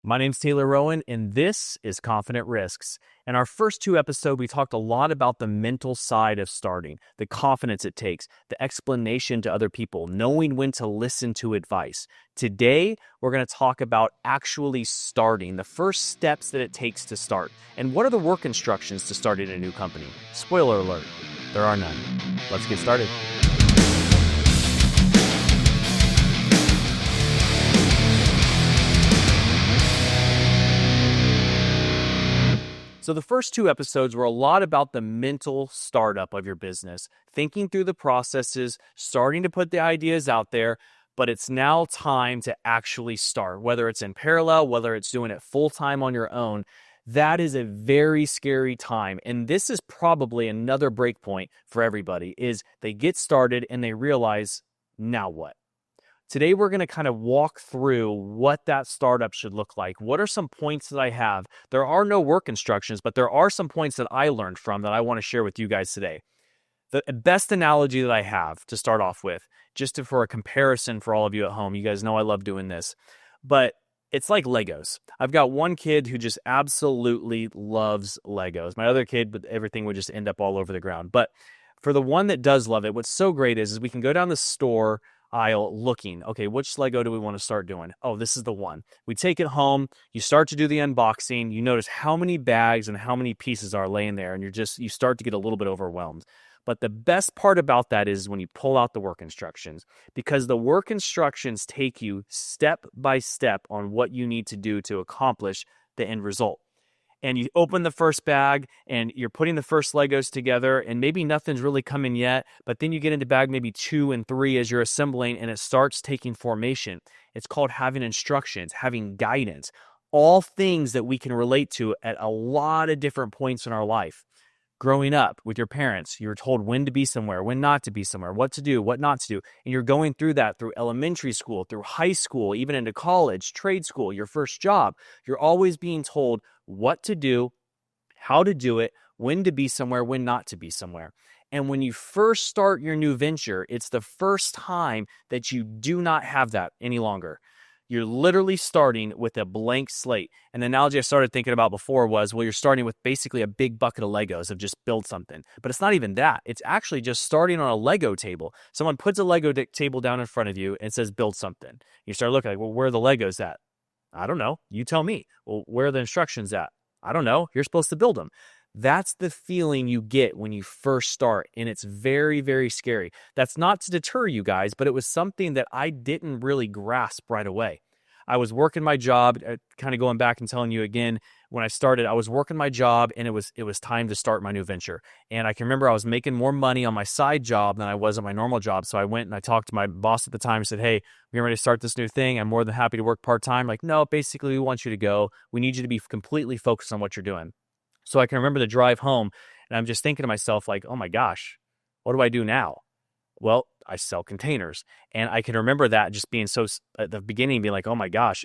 My name's Taylor Rowan, and this is Confident Risks. In our first two episodes, we talked a lot about the mental side of starting, the confidence it takes, the explanation to other people, knowing when to listen to advice. Today, we're going to talk about actually starting, the first steps that it takes to start, and what are the work instructions to starting a new company. Spoiler alert, there are none. Let's get started. So the first two episodes were a lot about the mental startup of your business, thinking through the processes, starting to put the ideas out there, but it's now time to actually start, whether it's in parallel, whether it's doing it full-time on your own. That is a very scary time. And this is probably another break point for everybody, is they get started and they realize, now what? Today, we're going to kind of walk through what that startup should look like. What are some points that I have? There are no work instructions, but there are some points that I learned from that I want to share with you guys today. The best analogy that I have to start off with, for a comparison for all of you at home, you guys know I love doing this, but it's like Legos. I've got one kid who just absolutely loves Legos. My other kid, but everything would just end up all over the ground. But for the one that does love it, what's so great is we can go down the store aisle looking, okay, which Lego do we want to start doing? Oh, this is the one. We take it home, you start to do the unboxing, you notice how many bags and how many pieces are laying there, and you start to get a little bit overwhelmed. But the best part about that is when you pull out the work instructions, because the work instructions take you step by step on what you need to do to accomplish the end result. And you open the first bag and you're putting the first Legos together and maybe nothing's really coming yet, but then you get into bag maybe 2 and 3 as you're assembling and it starts taking formation. It's called having instructions, having guidance, all things that we can relate to at a lot of different points in our life. Growing up with your parents, you're told when to be somewhere, when not to be somewhere, what to do, what not to do. And you're going through that through elementary school, through high school, even into college, trade school, your first job. You're always being told what to do, how to do it, when to be somewhere, when not to be somewhere. And when you first start your new venture, it's the first time that you do not have that any longer. You're literally starting with a blank slate. And the analogy I started thinking about before was, well, you're starting with basically a big bucket of Legos of just build something. But it's not even that. It's actually just starting on a Lego table. Someone puts a Lego table down in front of you and says, build something. You start looking like, well, where are the Legos at? I don't know. You tell me. Well, where are the instructions at? I don't know. You're supposed to build them. That's the feeling you get when you first start, and it's very, very scary. That's not to deter you guys, but it was something that I didn't really grasp right away. I was working my job, kind of going back and telling you again, when I started, I was working my job, and it was time to start my new venture. And I can remember I was making more money on my side job than I was on my normal job, so I went and I talked to my boss at the time and said, hey, we're getting ready to start this new thing. I'm more than happy to work part-time. Like, no, basically, we want you to go. We need you to be completely focused on what you're doing. So I can remember the drive home, and I'm just thinking to myself, like, oh my gosh, what do I do now? Well, I sell containers. And I can remember that just being so, at the beginning, being like, oh my gosh,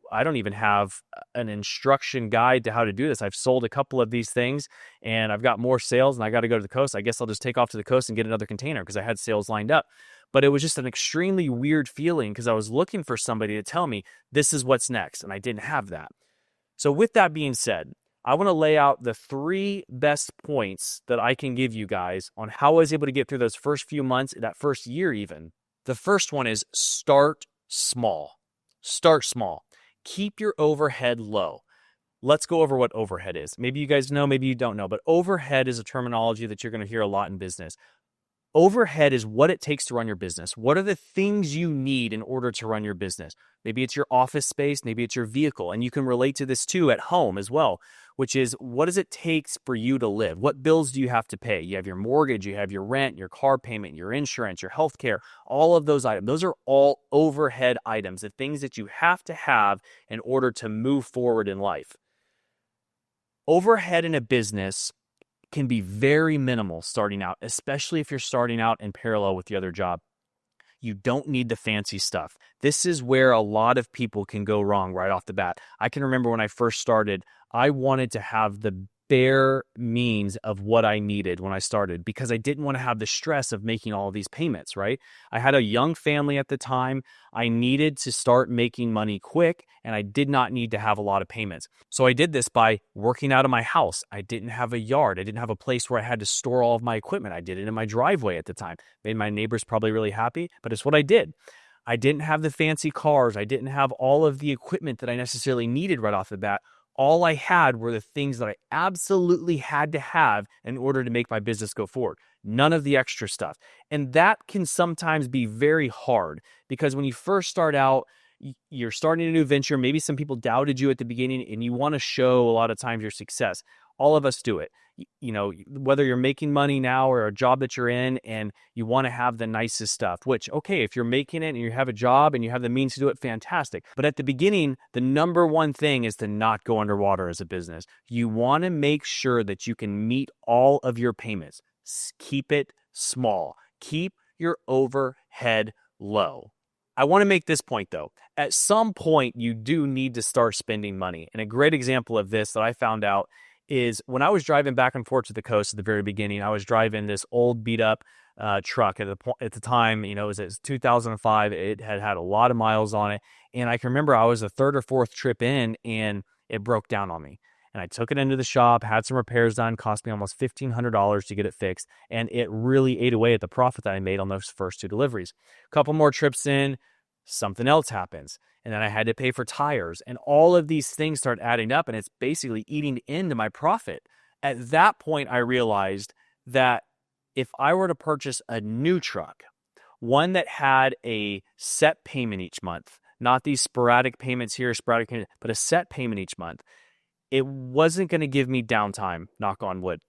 I don't even have an instruction guide to how to do this. I've sold a couple of these things, and I've got more sales, and I got to go to the coast. I guess I'll just take off to the coast and get another container because I had sales lined up. But it was just an extremely weird feeling because I was looking for somebody to tell me this is what's next, and I didn't have that. So with that being said, I want to lay out the 3 best points that I can give you guys on how I was able to get through those first few months, that first year even. The first one is start small. Start small. Keep your overhead low. Let's go over what overhead is. Maybe you guys know, maybe you don't know, but overhead is a terminology that you're going to hear a lot in business. Overhead is what it takes to run your business. What are the things you need in order to run your business? Maybe it's your office space, maybe it's your vehicle, and you can relate to this too at home as well, which is what does it take for you to live? What bills do you have to pay? You have your mortgage, you have your rent, your car payment, your insurance, your health care, all of those items. Those are all overhead items, the things that you have to have in order to move forward in life. Overhead in a business can be very minimal starting out, especially if you're starting out in parallel with the other job. You don't need the fancy stuff. This is where a lot of people can go wrong right off the bat. I can remember when I first started, I wanted to have the bare means of what I needed when I started because I didn't want to have the stress of making all of these payments, right? I had a young family at the time. I needed to start making money quick, and I did not need to have a lot of payments. So I did this by working out of my house. I didn't have a yard. I didn't have a place where I had to store all of my equipment. I did it in my driveway at the time. Made my neighbors probably really happy, but it's what I did. I didn't have the fancy cars. I didn't have all of the equipment that I necessarily needed right off the bat. All I had were the things that I absolutely had to have in order to make my business go forward. None of the extra stuff. And that can sometimes be very hard because when you first start out, you're starting a new venture. Maybe some people doubted you at the beginning and you want to show a lot of times your success. All of us do it. You know, whether you're making money now or a job that you're in and you want to have the nicest stuff, which, okay, if you're making it and you have a job and you have the means to do it, fantastic. But at the beginning, the number one thing is to not go underwater as a business. You want to make sure that you can meet all of your payments. Keep it small. Keep your overhead low. I want to make this point though. At some point, you do need to start spending money. And a great example of this that I found out is when I was driving back and forth to the coast at the very beginning. I was driving this old beat up truck at the time. You know, it was 2005. It had a lot of miles on it, and I can remember I was the third or fourth trip in, and it broke down on me. And I took it into the shop, had some repairs done, cost me almost $1,500 to get it fixed, and it really ate away at the profit that I made on those first two deliveries. A couple more trips in, something else happens. And then I had to pay for tires. And all of these things start adding up, and it's basically eating into my profit. At that point, I realized that if I were to purchase a new truck, one that had a set payment each month, not these sporadic payments here, sporadic payments, but a set payment each month, it wasn't going to give me downtime, knock on wood.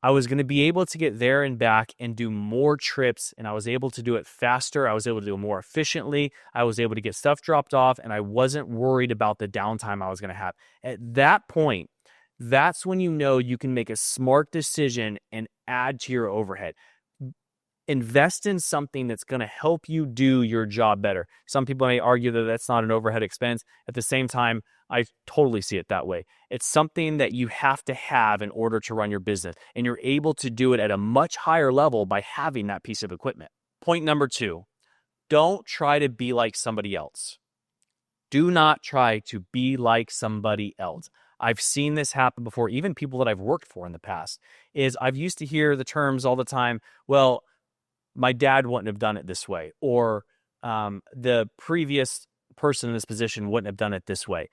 I was going to be able to get there and back and do more trips, and I was able to do it faster. I was able to do it more efficiently. I was able to get stuff dropped off, and I wasn't worried about the downtime I was going to have. At that point, that's when you know you can make a smart decision and add to your overhead. Invest in something that's going to help you do your job better. Some people may argue that that's not an overhead expense. At the same time, I totally see it that way. It's something that you have to have in order to run your business, and you're able to do it at a much higher level by having that piece of equipment. Point number 2, don't try to be like somebody else. Do not try to be like somebody else. I've seen this happen before, even people that I've worked for in the past, is I've used to hear the terms all the time, well, my dad wouldn't have done it this way, or the previous person in this position wouldn't have done it this way.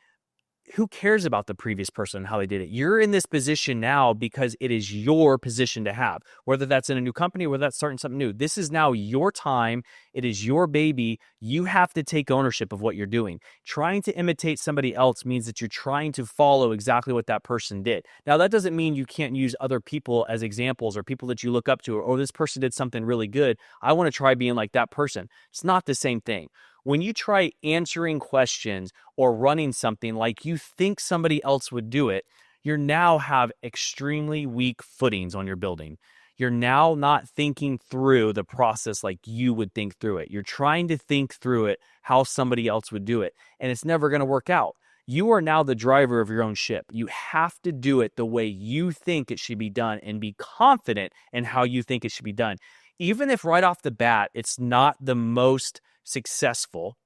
Who cares about the previous person and how they did it? You're in this position now because it is your position to have, whether that's in a new company or whether that's starting something new. This is now your time. It is your baby. You have to take ownership of what you're doing. Trying to imitate somebody else means that you're trying to follow exactly what that person did. Now, that doesn't mean you can't use other people as examples or people that you look up to, or, oh, this person did something really good. I want to try being like that person. It's not the same thing. When you try answering questions or running something like you think somebody else would do it, you now have extremely weak footings on your building. You're now not thinking through the process like you would think through it. You're trying to think through it how somebody else would do it, and it's never going to work out. You are now the driver of your own ship. You have to do it the way you think it should be done and be confident in how you think it should be done. Even if right off the bat, it's not the most successful,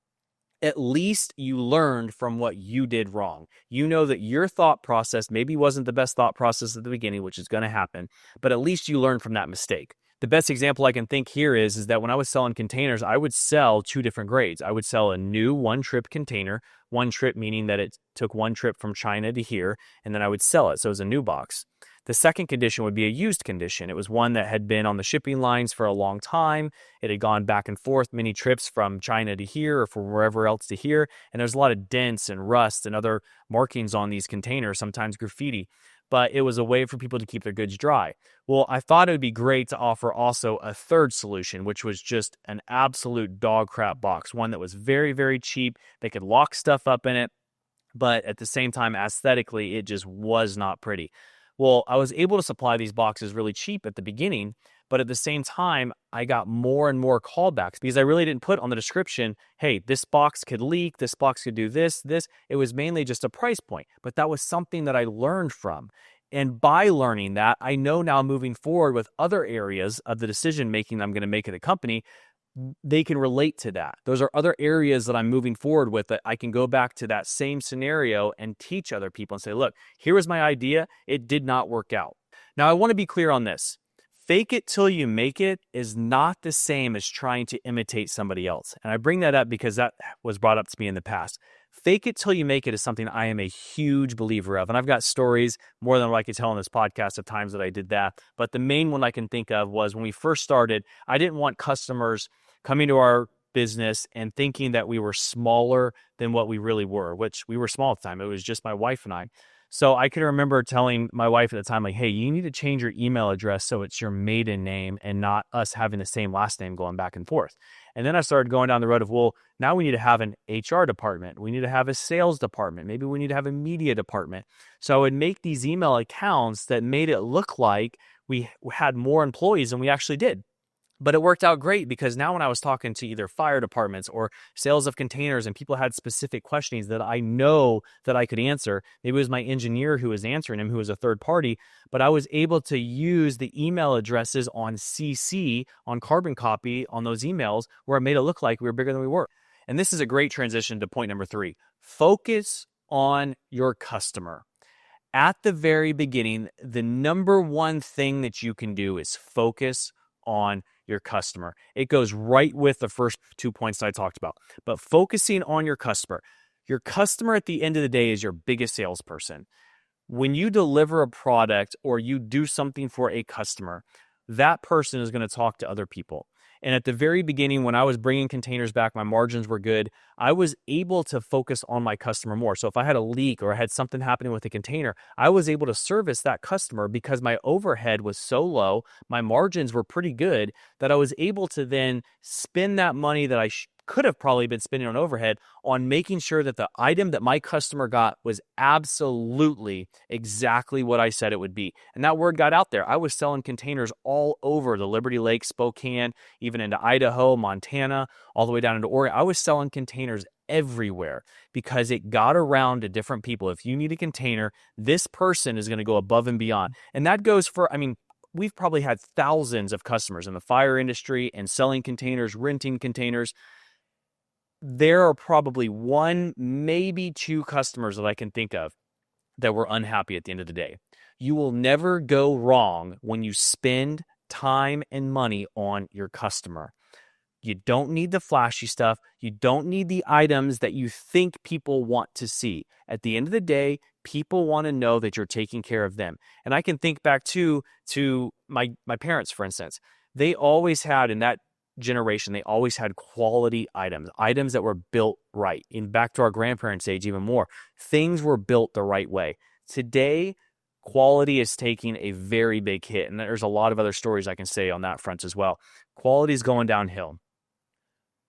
at least you learned from what you did wrong. You know that your thought process maybe wasn't the best thought process at the beginning, which is going to happen, but at least you learned from that mistake. The best example I can think here is that when I was selling containers, I would sell 2 different grades. I would sell a new one-trip container, one trip meaning that it took one trip from China to here, and then I would sell it. So it was a new box. The second condition would be a used condition. It was one that had been on the shipping lines for a long time. It had gone back and forth many trips from China to here or from wherever else to here. And there's a lot of dents and rust and other markings on these containers, sometimes graffiti. But it was a way for people to keep their goods dry. Well, I thought it would be great to offer also a third solution, which was just an absolute dog crap box, one that was very, very cheap. They could lock stuff up in it, but at the same time, aesthetically, it just was not pretty. Well, I was able to supply these boxes really cheap at the beginning, but at the same time, I got more and more callbacks because I really didn't put on the description, hey, this box could leak, this box could do this. It was mainly just a price point, but that was something that I learned from. And by learning that, I know now moving forward with other areas of the decision making I'm going to make at the company, they can relate to that. Those are other areas that I'm moving forward with that I can go back to that same scenario and teach other people and say, look, here was my idea. It did not work out. Now, I want to be clear on this. Fake it till you make it is not the same as trying to imitate somebody else. And I bring that up because that was brought up to me in the past. Fake it till you make it is something I am a huge believer of. And I've got stories more than what I could tell on this podcast of times that I did that. But the main one I can think of was when we first started, I didn't want customers coming to our business and thinking that we were smaller than what we really were, which we were small at the time. It was just my wife and I. So I can remember telling my wife at the time, like, hey, you need to change your email address so it's your maiden name and not us having the same last name going back and forth. And then I started going down the road of, well, now we need to have an HR department. We need to have a sales department. Maybe we need to have a media department. So I would make these email accounts that made it look like we had more employees than we actually did. But it worked out great because now when I was talking to either fire departments or sales of containers and people had specific questions that I know that I could answer, maybe it was my engineer who was answering them, who was a third party, but I was able to use the email addresses on CC, on carbon copy on those emails where it made it look like we were bigger than we were. And this is a great transition to point number 3. Focus on your customer. At the very beginning, the number one thing that you can do is focus on your customer. It goes right with the first 2 points that I talked about. But focusing on your customer at the end of the day is your biggest salesperson. When you deliver a product or you do something for a customer, that person is going to talk to other people. And at the very beginning, when I was bringing containers back, my margins were good. I was able to focus on my customer more. So if I had a leak or I had something happening with a container, I was able to service that customer because my overhead was so low, my margins were pretty good, that I was able to then spend that money that I could have probably been spending on overhead on making sure that the item that my customer got was absolutely exactly what I said it would be. And that word got out there. I was selling containers all over the Liberty Lake, Spokane, even into Idaho, Montana, all the way down into Oregon. I was selling containers everywhere because it got around to different people. If you need a container, this person is going to go above and beyond. And that goes for, we've probably had thousands of customers in the fire industry and selling containers, renting containers. There are probably 1, maybe 2 customers that I can think of that were unhappy at the end of the day. You will never go wrong when you spend time and money on your customer. You don't need the flashy stuff. You don't need the items that you think people want to see. At the end of the day, people want to know that you're taking care of them. And I can think back to my parents, for instance. They always had, in that generation, they always had quality items that were built right. And back to our grandparents' age, even more, things were built the right way. Today, quality is taking a very big hit. And there's a lot of other stories I can say on that front as well. Quality is going downhill.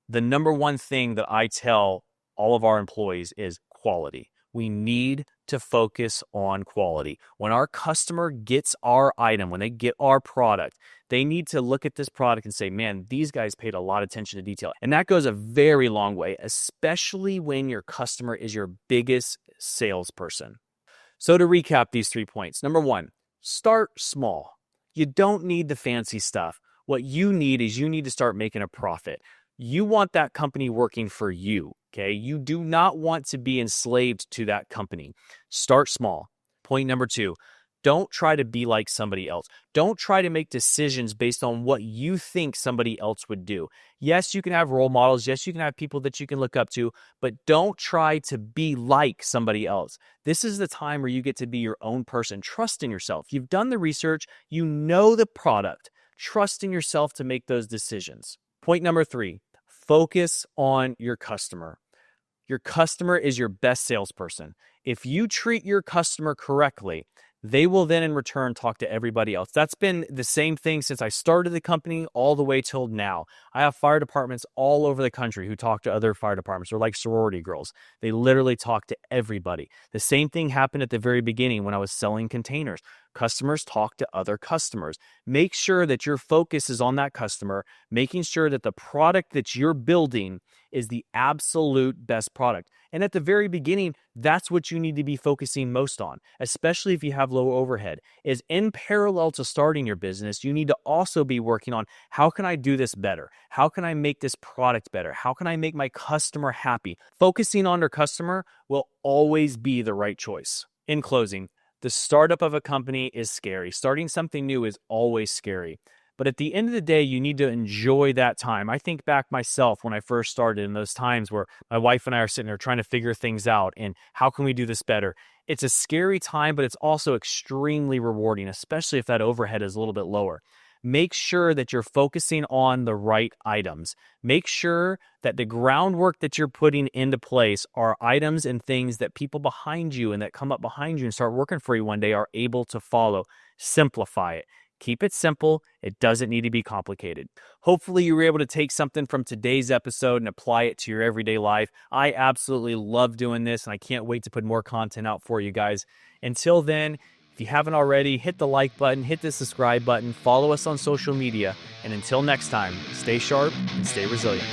The number one thing that I tell all of our employees is quality. We need to focus on quality. When our customer gets our item, when they get our product, they need to look at this product and say, man, these guys paid a lot of attention to detail. And that goes a very long way, especially when your customer is your biggest salesperson. So to recap these 3 points, number 1, start small. You don't need the fancy stuff. What you need is you need to start making a profit. You want that company working for you, okay? You do not want to be enslaved to that company. Start small. Point number 2, don't try to be like somebody else. Don't try to make decisions based on what you think somebody else would do. Yes, you can have role models. Yes, you can have people that you can look up to, but don't try to be like somebody else. This is the time where you get to be your own person. Trust in yourself. You've done the research. You know the product. Trust in yourself to make those decisions. Point number 3, focus on your customer. Your customer is your best salesperson. If you treat your customer correctly, they will then in return talk to everybody else. That's been the same thing since I started the company all the way till now. I have fire departments all over the country who talk to other fire departments. They're like sorority girls. They literally talk to everybody. The same thing happened at the very beginning when I was selling containers. Customers talk to other customers. Make sure that your focus is on that customer, making sure that the product that you're building is the absolute best product. And at the very beginning, that's what you need to be focusing most on, especially if you have low overhead, is in parallel to starting your business, you need to also be working on how can I do this better? How can I make this product better? How can I make my customer happy? Focusing on your customer will always be the right choice. In closing, the startup of a company is scary. Starting something new is always scary. But at the end of the day, you need to enjoy that time. I think back myself when I first started in those times where my wife and I are sitting there trying to figure things out and how can we do this better? It's a scary time, but it's also extremely rewarding, especially if that overhead is a little bit lower. Make sure that you're focusing on the right items. Make sure that the groundwork that you're putting into place are items and things that people behind you and that come up behind you and start working for you one day are able to follow. Simplify it. Keep it simple. It doesn't need to be complicated. Hopefully you were able to take something from today's episode and apply it to your everyday life. I absolutely love doing this and I can't wait to put more content out for you guys. Until then, if you haven't already, hit the like button, hit the subscribe button, follow us on social media, and until next time, stay sharp and stay resilient.